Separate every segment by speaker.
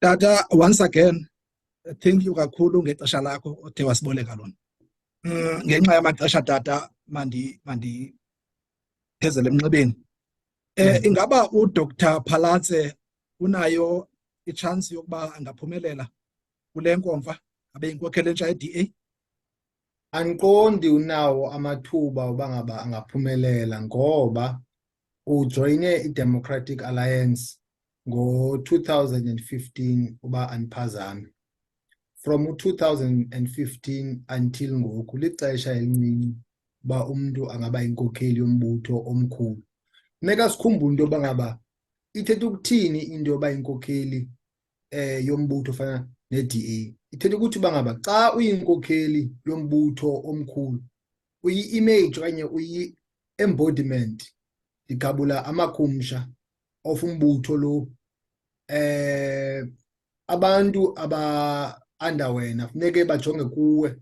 Speaker 1: Tata, once again, thank you kakhulu ngexesha lakho othe wasiboleka lona. Ngenxa yamaxesha tata mandi phezele emnxebeni. Ingaba uDr Phalatse unayo i-chance yokuba angaphumelela kule nkomfa abe yinkokheli entsha ye-DA?
Speaker 2: Andiqondi unawo amathuba uba ngaba angaphumelela ngoba ujoyine i-Democratic Alliance ngo-2015 uba andiphazami. From 2015 until ngoku lixesha elincinci uba umntu angaba yinkokheli yombutho omkhulu. Funeka sikhumbule into yoba ngaba ithetha ukuthini into yoba yinkokheli yombutho ofana ne-DA. Ithetha ukuthi uba ngaba xa uyinkokheli yombutho omkhulu uyi-image okanye uyi-embodiment, igabula amakhumsha of umbutho lo, abantu aba-under wena funeke bajonge kuwe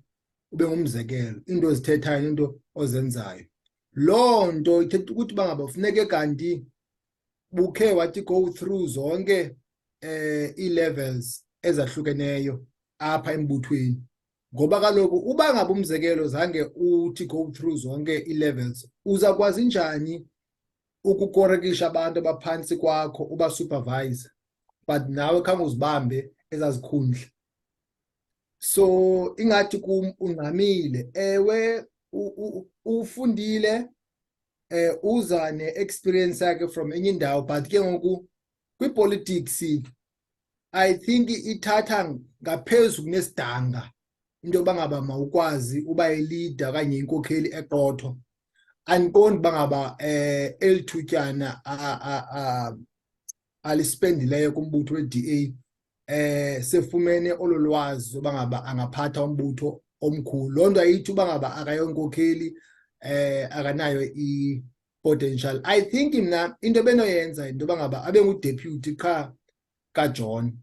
Speaker 2: ube ngumzekelo, into ozithethayo into ozenzayo. Loo nto ithetha ukuthi uba ngaba funeke kanti bukhe wathi go through zonke ii-levels ezahlukeneyo apha embuthweni, ngoba kaloku uba ngaba umzekelo zange uthi go through zonke ii-levels uzakwazi njani ukukorekisha abantu abaphantsi kwakho uba-supervise but nawe khange uzibambe ezazikhundla. So ingathi kum ungxamile. Ewe ufundile, uza ne-experience yakhe from enye indawo, but ke ngoku kwi-politics I think ithatha ngaphezu kunesidanga into yoba ngaba mawukwazi uba yi-leader okanye inkokheli eqotho. Andiqondi uba ngaba eli thutyana alispendileyo kumbutho we-DA sefumene olo lwazi uba ngaba angaphatha umbutho omkhulu. Loo nto ayithi uba ngaba akayonkokheli, akanayo i-potential. I think mna into ebenoyenza into yoba ngaba abe ngudeputy qha kaJohn,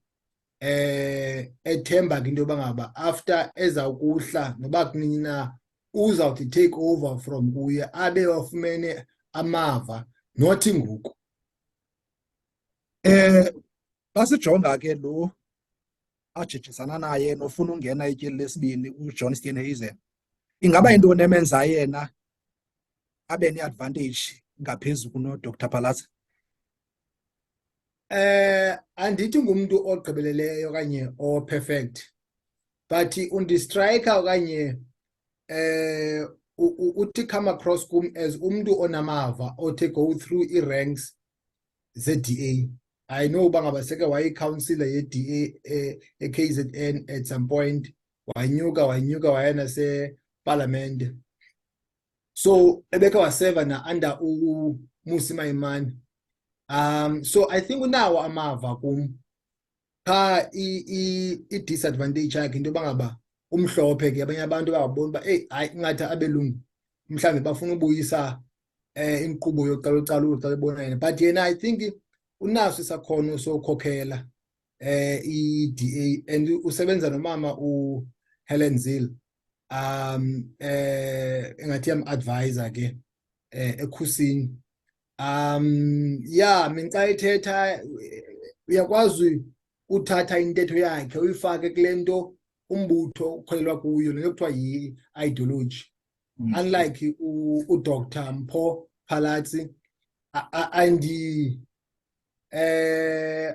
Speaker 2: ethemba ke into yoba ngaba after ezawukuhla noba kunini na uzawuthi take over from kuye abe wafumene amava, nothi ngoku.
Speaker 1: Xa sijonga ke lo ajijisana naye nofuna ungena ityeli lesibini uJohn Steenhuisen, ingaba yintoni emenza yena abe ne-advantage ngaphezu kunoDr Phalatse?
Speaker 2: Andithi ngumntu ogqibeleleyo okanye o-perfect, but undistrayikha okanye uthi come across kum as umntu onamava othe go through ii-ranks ze-DA. I know uba ngaba seke wayi-councillor ye-DA e-KZN at some point, wanyuka waya nasepalamente. So ebeke waseva na-under uMmusi Maimane. So I think unawo amava kum. Qha i-disadvantage yakhe into yoba ngaba umhlophe ke abanye abantu bayabona uba hayi ingathi abelungu mhlawumbi bafuna ubuyisa inkqubo yocalucalulo xa bebona yena, but yena I think unaso isakhono sokhokhela i-DA and usebenza nomama uHelen Zille engathi yam-advisor ke ekhusini. Yeah, mina xa ethetha uyakwazi uthatha intetho yakhe uyifake kule nto umbutho ukholelwa kuyo, le nto kuthiwa yi-ideology. Unlike uDr Mpho Phalatse,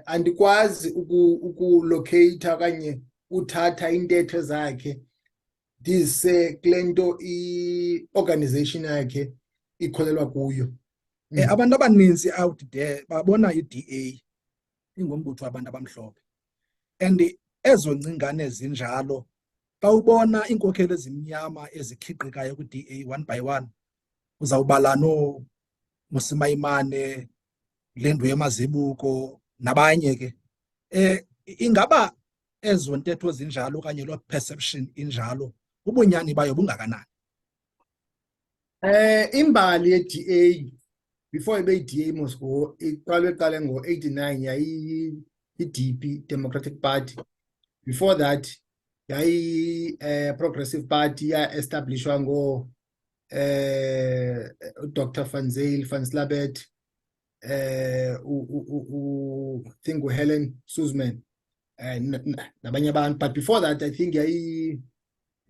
Speaker 2: andikwazi ukulocate okanye uthatha intetho zakhe ndise kule nto i-organization yakhe ikholelwa kuyo.
Speaker 1: Abantu abaninzi out there babona i-DA ingumbutho wabantu abamhlophe, and ezo ngcingane zinjalo xa ubona iinkokheli ezimnyama ezikhiqikayo kwi-DA one by one, uzawubala noMmusi Maimane, Lendwe Mazibuko nabanye ke. Ingaba ezo ntetho zinjalo okanye loo perception injalo ubunyani bayo bungakanani?
Speaker 2: Imbali ye-DA before ibe yi-DA Moscow iqale ngo-89 yayi-DP, Democratic Party. Before that yayi-Progressive Party ya-establishwa Dr. Van Slabet, think Helen Suzman, nabanye abantu, but before that I think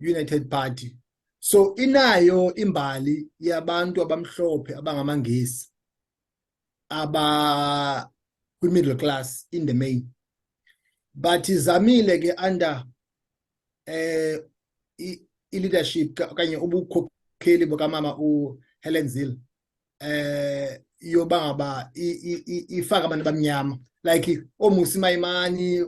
Speaker 2: United Party. So inayo imbali yabantu abamhlophe abangamaNgesi aba kwi-middle class in the main, but izamile ke under i-leadership okanye ubukhokheli bukamama uHelen Zille yoba ngaba ifaka abantu abamnyama like oMmusi Maimane,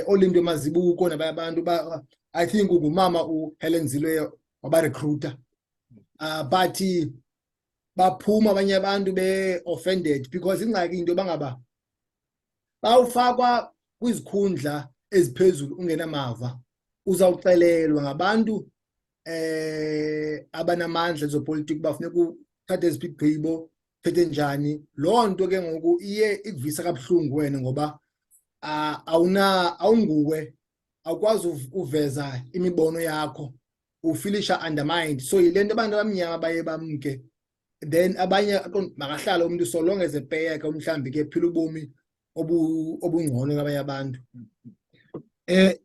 Speaker 2: oLindo Mazibuko nabanye abantu I think ungumama uHelen Zille waba-recruiter, but baphuma abanye abantu be-offended because ingxaki into yoba ngaba bawufakwa kwizikhundla eziphezulu ungenamava uzawuxelelwa ngabantu abanamandla ezopolitiko bafuneka uthathe eziphi igqibo phethe njani. Loo nto ke ngoku iye ikuvisa kabuhlungu wena ngoba awunguwe, awukwazi uveza imibono yakho, ufilisha undermined. So yile nto abantu abamnyama baye bamke, then abanye makahlala umuntu so long as epeyeka umhlambi ke phila ubomi obungcono kwabanye abantu.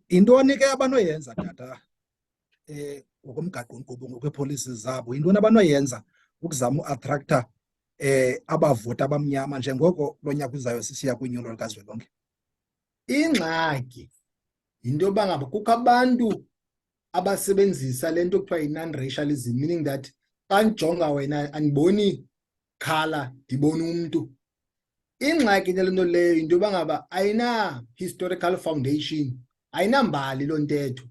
Speaker 1: Intoni ke abanoyenza tata ngokomgaqo-nkqubo ngokweepolicies zabo, intoni abanoyenza ukuzama uattracta abavoti abamnyama njengoko lo nyaka uzayo sisiya kwinyulo likazwelonke?
Speaker 2: Ingxaki yinto yoba ngaba kukho abantu abasebenzisa le nto kuthiwa yi-non-racialism, meaning that xa ndijonga wena andiboni colour, ndibona umntu. Ingxaki le nto leyo yinto yoba ngaba ayina-historical foundation, ayinambali loo ntetho,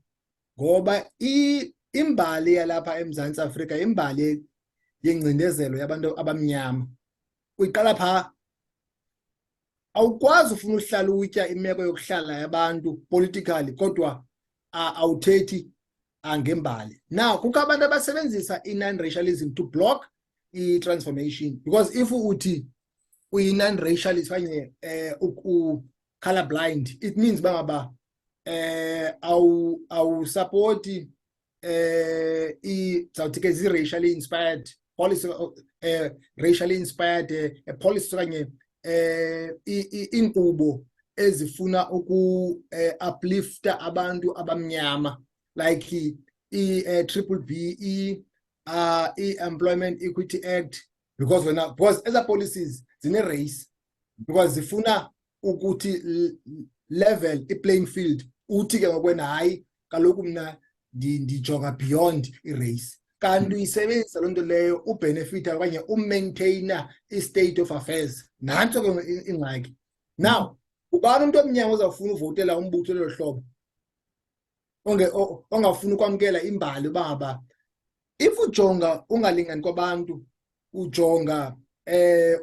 Speaker 2: ngoba imbali yalapha eMzantsi Afrika imbali yengcindezelo yabantu abamnyama. Uyiqala phaa, awukwazi ufuna uhlalutya imeko yokuhlala yabantu politically kodwa awuthethi ngembali. Now kukho abantu abasebenzisa i-non-racialism to block i-transformation, because if uthi uyi-non-racialist okanye u-color blind, it means uba ngaba awusapoti zawuthi ke zi-racially inspired policy, racially inspired policy okanye iinkqubo ezifuna uplifta abantu abamnyama like i-Triple B, i-Employment Equity Act, because eza policies zine-race, because zifuna ukuthi level i-playing field. Uthi ke ngokwena hayi kaloku mna ndijonga beyond i-race, kanti uyisebenzisa loo nto leyo ubenefita okanye umaintaina i-state of affairs. Nantso ke ingxaki. Now ubani umntu omnyama uzawufuna uvotela umbutho lelo hlobo ongafuna ukwamkela imbali uba ngaba if ujonga ungalingani kwabantu, ujonga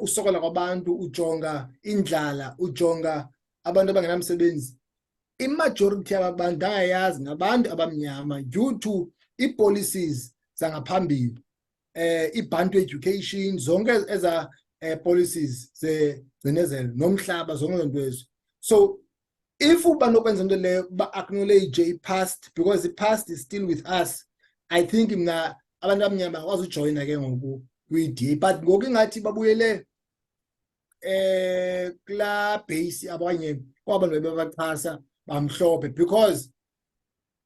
Speaker 2: usokola kwabantu, ujonga indlala, ujonga abantu abangenamsebenzi, imajority yabantu angayazi ngabantu abamnyama due to ii-policies zangaphambili, i-Bantu education, zonke eza policies zenezelo nomhlaba, zonke zonto ezo. So if uba nokwenza into leyo ba-acknowledge i-past, because the past is still with us, I think mna abantu abamnyama bakwazi ujoyina ke ngoku kwi-DA, but ngoku ingathi babuyele kulaa base abanye kwabantu bebaxhasa bamhlophe, because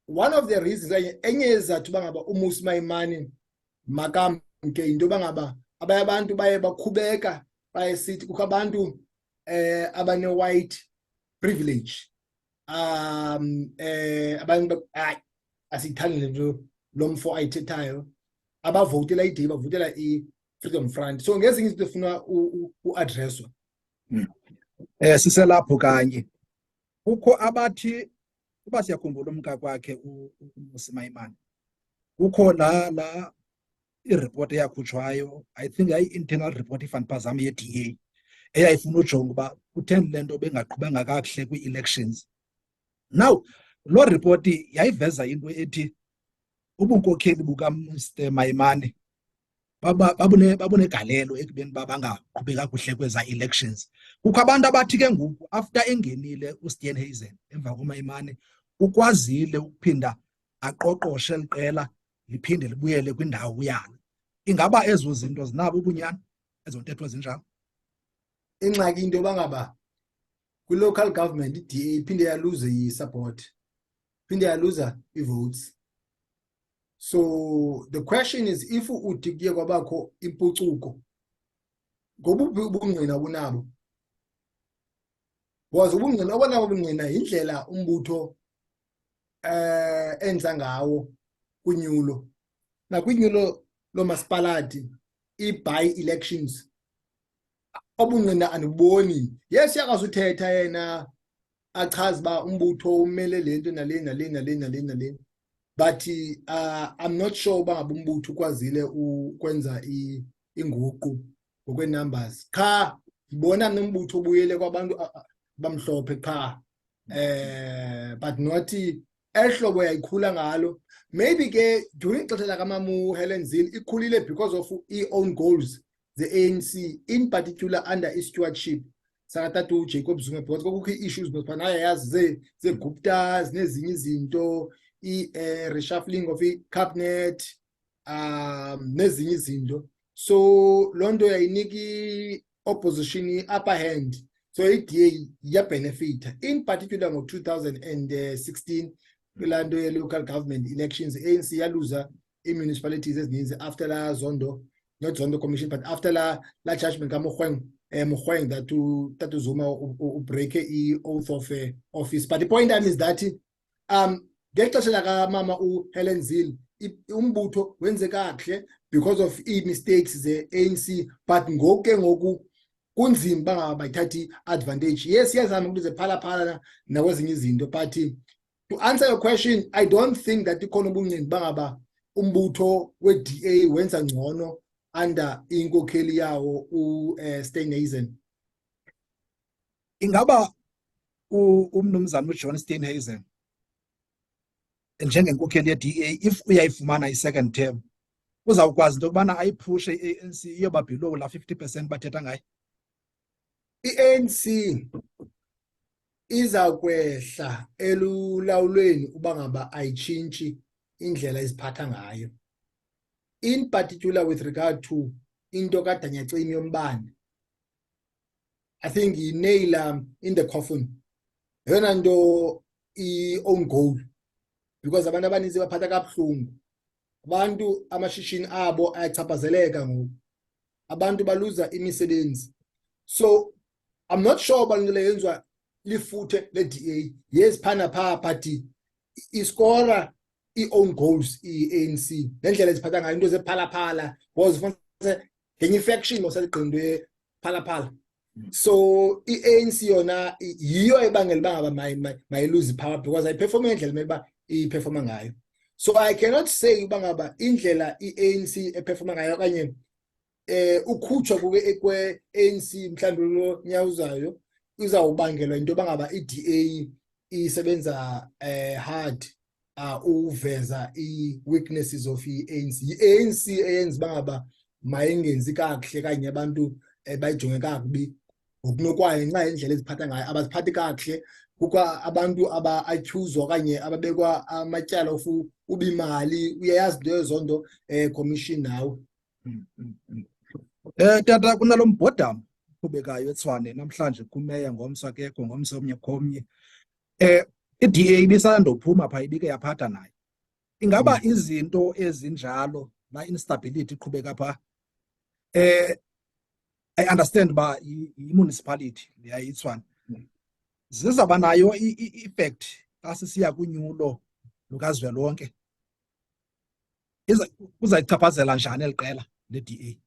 Speaker 2: one of the reasons enye yezizathu uba ngaba uMmusi Maimane makamke yinto yoba ngaba abanye abantu baye bakhubeka bayesithi kukho abantu abane-white privilege, abantu asiyithandi le nto lo mfo ayithethayo, abavotela iDA bavotela i-Freedom Front. So ngezinye izinto efuna uadreswa.
Speaker 1: Siselapho kanye kukho abathi uba siyakhumbula umka kwakhe uMmusi Maimane, kukho la ireport eyakhutshwayo, I think yayi-internal report if andiphazami ye-DA, eyayifuna ujonga uba kutheni le nto bengaqhubanga kakuhle kwii-elections. Now loo report yayiveza into ethi ubunkokheli bukaMr Maimane babunegalelo ekubeni uba bangaqhubi kakuhle kweza elections. Kukho abantu abathi ke ngoku after engenile uSteenhuisen emva koMaimane ukwazile ukuphinda aqoqoshe liqela liphinde libuyele kwindawo yalo. Ingaba ezo zinto zinabo ubunyani, ezo ntetho zinjalo?
Speaker 2: Ingxaki into yoba ngaba kwi-local government i-DA iphinde yaluze i-support, iphinde yaluza i-votes. So the question is, if uthi kuye kwabakho impucuko, ngobuphi ubungqina bunabo? Because ubungqina obonabo ubungqina yindlela umbutho enza ngawo kunyulo. Nakwinyulo lomasipalati, i-by-elections, obungqina andiboni. Yes, uyakwazi uthetha yena achaze uba umbutho umele le nto nale nale nale nale nale, but I'm not sure uba ngaba umbutho ukwazile ukwenza inguqu ngokwe-numbers. Qha ngibona nombutho ubuyele kwabantu bamhlophe qha, but not ehlobo yayikhula ngalo. Maybe ke during ixesha lakamama Helen Zille ikhulile because of i-own goals, the ANC, in particular under i-stewardship sakatatu Jacob Zuma, because kukho i-issues naye yazi ze-Guptas nezinye izinto, reshuffling of i-cabinet, nezinye izinto. So loo nto yayinika i-opposition i-upper hand. So i-DA yabenefita, in particular ngo-2016 kulaa nto ye-local government elections, ANC yaluza i-municipalities ezininzi after la Zondo, not Zondo commission, but after la judgment kaMogoeng that Tatu Zuma break i-oath of office. But the point is that ngexesha lakamama uHelen Zille umbutho wenze kakuhle because of i-mistakes ze-ANC, but ngoku kunzima bangaba bayithathi advantage. Yes, yazama ukuze phala nakwezinye izinto, but to answer your question, I don't think that ikhona ubungqina bangaba umbutho we-DA wenza ngcono under inkokheli yawo uSteenhuisen.
Speaker 1: Ingaba umnumzana uJohn Steenhuisen njengenkokheli ye-DA, if uyayifumana i-second term, uzawukwazi into yokubana ayiphushe i-ANC iyoba below la 50% bathetha ngayo?
Speaker 2: I-ANC iza kwehla elulawulweni uba ngaba ayitshintshi indlela iziphatha ngayo, in particular with regard to into kadanyacimi yombane. I think yi-nail in the coffin, yona nto i-own goal, because abantu abaninzi baphatha kabuhlungu. Abantu amashishini abo ayachaphazeleka ngoku, abantu baluza imisebenzi. So I'm not sure uba into le yenziwa lifuthe le-DA. Yes, phana phaa, but iskora i-own goals i-ANC nendlela eziphatha ngayo into zephalaphala, because ngenye i-faction mosaligqindwe phalaphala. So i-ANC yona yiyo ebangela uba ngaba mayiluze power, because ayiperforme ngendlela emele uba iperforma ngayo. So I cannot say uba ngaba indlela i-ANC eperforma ngayo okanye ukhutshwa kwe-ANC mhlawumbi lo nyawuzayo izawubangelwa into yoba ngaba i-DA isebenza hard uveza i-weaknesses of i-ANC. I-ANC eyenza uba ngaba mayingenzi kakuhle kanye abantu bayijonge kakubi ngokunokwayo ngenxa yendlela eziphatha ngayo, abaziphathi kakuhle. Kukho abantu aba-accused okanye ababekwa amatyala of uba imali, uyayazi into yezonto commission nawe.
Speaker 1: Tata, kunalo mbhodama uqhubekayo eTshwane namhlanje kumeya ngomso akekho ngomso omnye komnye. I-DA ibisandophuma phaa ibike yaphatha nayo. Ingaba izinto ezinjalo, la instability iqhubeka phaa, I understand uba yi-municipality leyayiTshwane, zizawuba nayo i-effect xa sisiya kunyulo lukazwelonke? Kuzayichaphazela njani eli qela le-DA?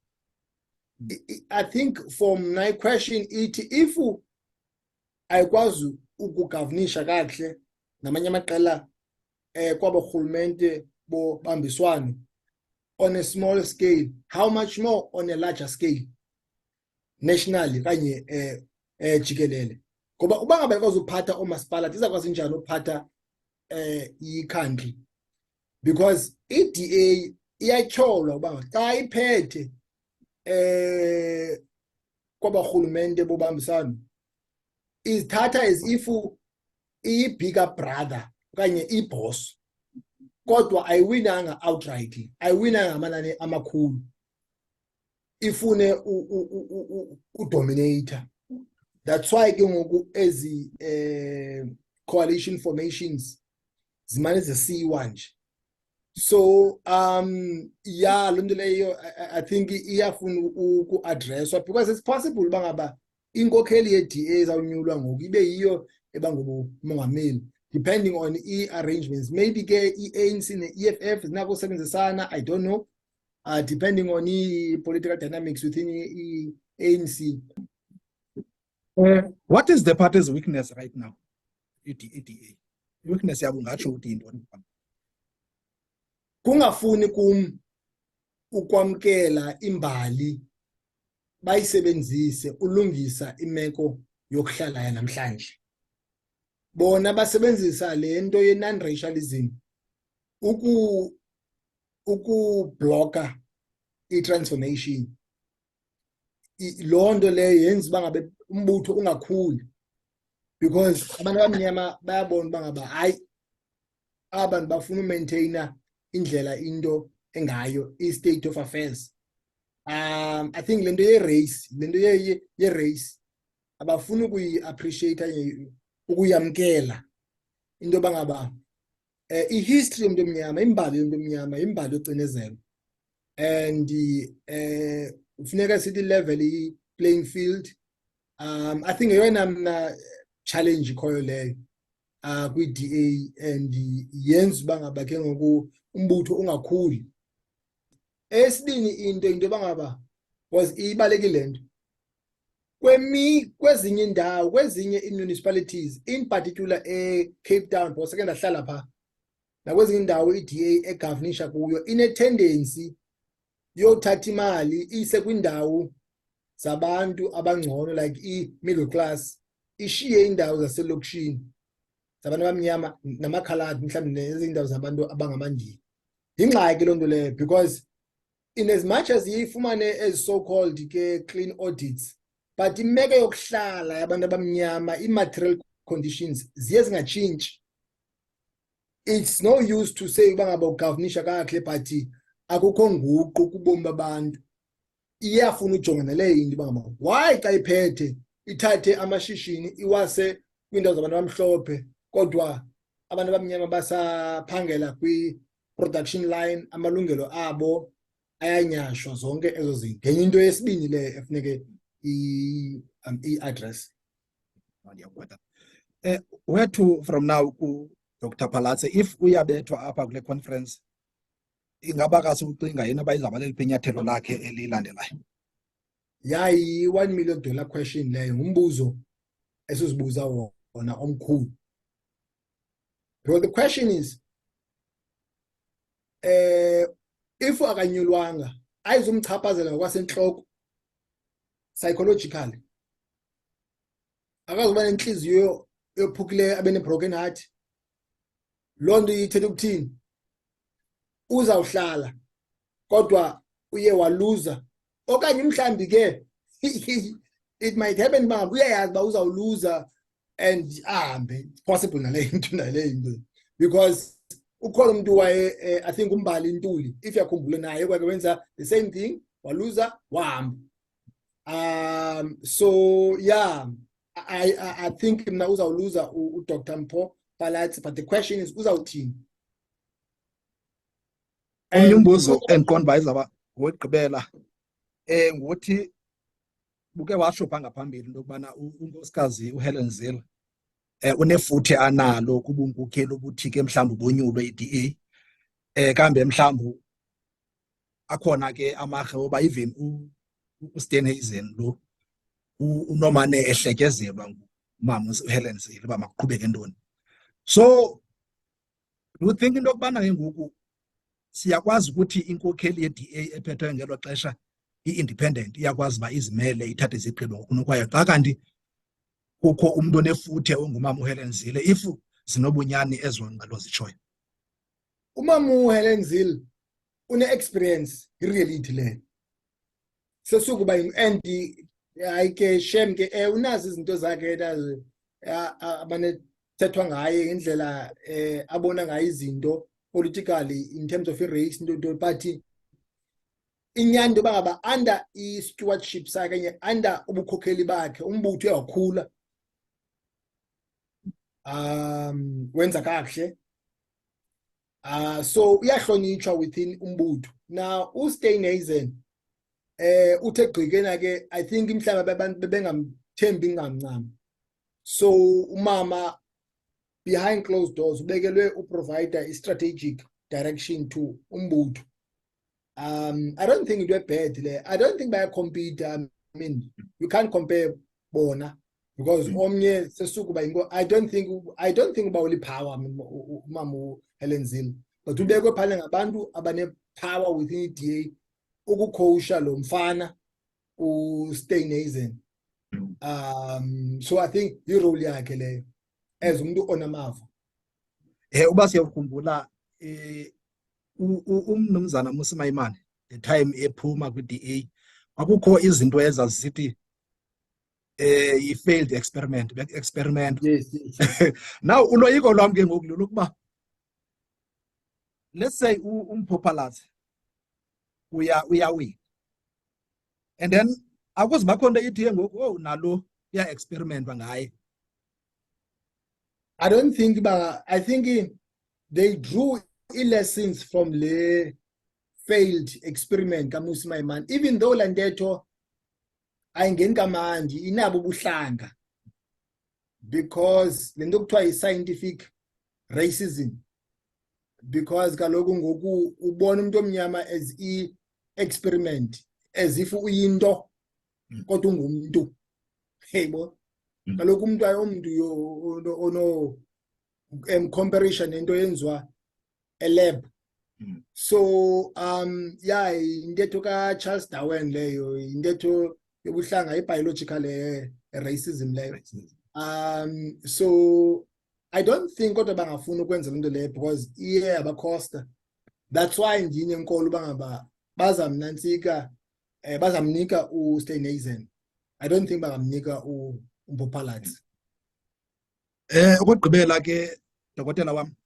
Speaker 2: I think from my question ithi, if ayikwazi ukugovernisha kakuhle namanye amaqela kwaborhulumente bobambiswano on a small scale, how much more on a larger scale nationally kanye jikelele? Ngoba uba ngaba ikwazi uphatha oomasipala izakwazi njani uphatha i-country? Because i-DA iyatyholwa uba xa iphethe kwabarhulumente bobambisano izithatha as if iyi-bigger brother okanye i-boss, kodwa ayiwinanga outright, ayiwinanga amanani amakhulu, ifune udominator. That's why ke ngoku ezi coalition formations zimane zisiwa nje. So yeah, loo nto leyo I think iyafuna uku-addresswa, because it's possible uba ngaba inkokheli ye-DA ezawunyulwa ngoku ibe yiyo ebangumongameli, depending on i-arrangements. Maybe ke i-ANC ne-EFF zinako usebenzisana, I don't know, depending on i-political dynamics within i-ANC.
Speaker 1: What is the party's weakness right now? I-DA. Weakness yabo ngatsho ukuthi yintoni?
Speaker 2: Kungafuni ukwamkela imbali bayisebenzise ulungisa imeko yokuhlala yanamhlanje. Bona basebenzisa lento ye-non-racialism ukubloka i-transformation. Loo nto leyo yenza uba ngabe umbutho ungakhuli, because abantu abamnyama bayabona uba ngaba hayi, abantu bafuna umaintaina indlela into engayo, i-state of affairs. I think lento ye-race abafuna ukuyi-appreciate, ukuyamkela into yoba ngaba i-history yomntu omnyama, imbali yomntu omnyama, imbali yocinezelo, and kufuneka sithi level i-playing field. I think yeyona mna challenge ikhoyo leyo kwi-DA, and yenza uba ngaba ke ngoku umbutho ungakhuli. Esibini into yoba ngaba was ibalekile nto kwezinye indawo, kwezinye i-municipalities, in particular Cape Town, because seke ndahlala phaa, nakwezinye indawo i-DA egovernisha kuyo ine-tendency yothatha imali ise kwindawo zabantu abangcono, like i-middle class, ishiye indawo zaselokishini zabantu abamnyama namakhaladi, mhlawumbi nezinye indawo zabantu abangamandili. Yingxaki loo nto leyo, because in as much as yifumane as so-called ke clean audits, but imeko yokuhlala yabantu abamnyama, i-material conditions ziye zingatshintshi. It's no use to say uba ngaba ugovernisha kakuhle but akukho nguqu kubomi babantu. Iyafuna ujongana leyo into uba ngaba why xa iphethe ithathe amashishini iwase kwiindawo zabantu abamhlophe, kodwa abantu abamnyama basaphangela kwi-production line, amalungelo abo ayanyashwa, zonke ezo zinto. Ngenye into yesibini leyo efuneke i-address.
Speaker 1: Where to from now, Dr. Palatse, if uyabethwa apha kule conference, ingaba kasucinga yena bayizaba leliphi inyathelo lakhe elilandelayo?
Speaker 2: Yayi $1 million question leyo, ngumbuzo esizibuza wona omkhulu. Because the question is, if akanyulwanga ayizumchaphazela ngokwasentloko psychologically, akazuba nenhliziyo yophukileyo, abe ne-broken heart, loo nto ithetha ukuthini? Uzawuhlala kodwa uye waluza, okanye mhlawumbi ke it might happen uba uyayazi uba uzawuluza and ahambe. Possible naleyo into, because ukhona umuntu waye I think umbali Ntuli, if yakhumbula naye kwake wenza the same thing, waluza wahamba. So yeah, I think mna uzawuluza uDr. Mpho Palatse, but the question is uzawuthini?
Speaker 1: Omnye umbuzo endiqonda uba izawuba ngowokugqibela, ngothi buke watsho phaa ngaphambili into yokubana unkosikazi uHelen Zille unefuthe analo kubunkokheli obuthi ke mhlawumbi bonyulwe i-DA, kambe mhlawumbi akhona ke amarhe oba even uSteenhuisen lo unomane ehletyezelwa ngumama uHelen Zille uba makuqhubeke ntoni. So do you think into yokubana ke ngoku siyakwazi ukuthi inkokheli ye-DA ephethwe ngelo xesha i-independent iyakwazi uba izimele, ithathe izigqibo ngokunokwayo, xa kanti kukho umntu onefuthe ongumama uHelen Zille, if zinobunyani ezo ngalo zitshoyo?
Speaker 2: Umama uHelen Zille une-experience, i-reality leyo sesukuba and hayi ke shem ke unazi izinto zakhe abanethethwa ngaye, ngendlela abona ngayo izinto politically in terms of i-race, into but inyani into yoba ngaba under i-stewardship sakhe under ubukhokheli bakhe umbutho uyakhula wenza kakuhle so uyahlonitshwa within umbutho. Now uSteenhuisen uthe gqikena ke I think imhlaba abantu bebengamthembi ngamncam, so umama behind closed doors ubekelwe uprovider i-strategic direction to umbutho. I don't think it were bad there. I don't think bayacompete. I mean, you can't compare bona because omnye sesukuba ingo. I don't think about the power umama Helen Zille, but ubekwe phale ngabantu abane power within iDA ukukhosha lo mfana uSteenhuisen. So I think irole yakhe leyo as umuntu onamava.
Speaker 1: Uba siyakhumbula umnumzana Musimayimane the time ephuma kwi-DA akukho izinto ezazisithi i-failed experiment
Speaker 2: Yes.
Speaker 1: now uloyiko lwam ke ngoku lokuba let's say umpopulace uyawina and then akuze bakhona ithi ngoku nalo experiment ngaye.
Speaker 2: I don't think I think they drew lessons from the failed experiment kaMusimayimane, even though lantetho ayingeni kamandi inabo ubuhlanga because lento kuthiwa scientific racism, because kaloku ngoku ubona umuntu omnyama as experiment as if uyinto kodwa ungumuntu. Heybo kaloku umuntu ayomntu ono comparison nento yenziwa lab. So yeah, intetho ka Charles Darwin leyo intetho yobuhlanga biological racism leyo. So I don't think kodwa bangafuna ukwenza into leyo because abakhosta. That's why ndini enkolo bangaba bazamnantsika bazamnika uSteenhuisen. I don't think bangamnika umpopalazi.
Speaker 1: Ukugqibela ke dokotela wam,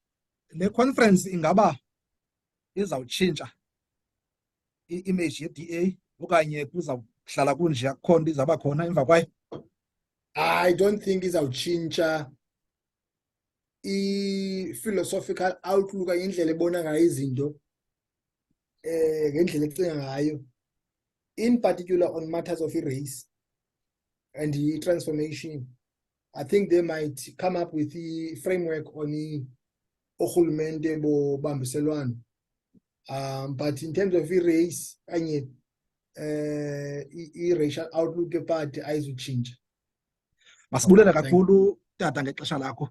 Speaker 1: le conference ingaba izawutshintsha i-image ye-DA okanye kuzawuhlala kunje akukhona izaba khona emva kwayo?
Speaker 2: I don't think izawutshintsha i-philosophical outlook indlela ebona ngayo izinto ngendlela ecinga ngayo, in particular on matters of race and the transformation. I think they might come up with the framework on the urhulumente bobambiselwano. But in terms of race kanye i-racial outlook party ayizutshintsha.
Speaker 1: Masibulele kakhulu tata ngexesha lakho.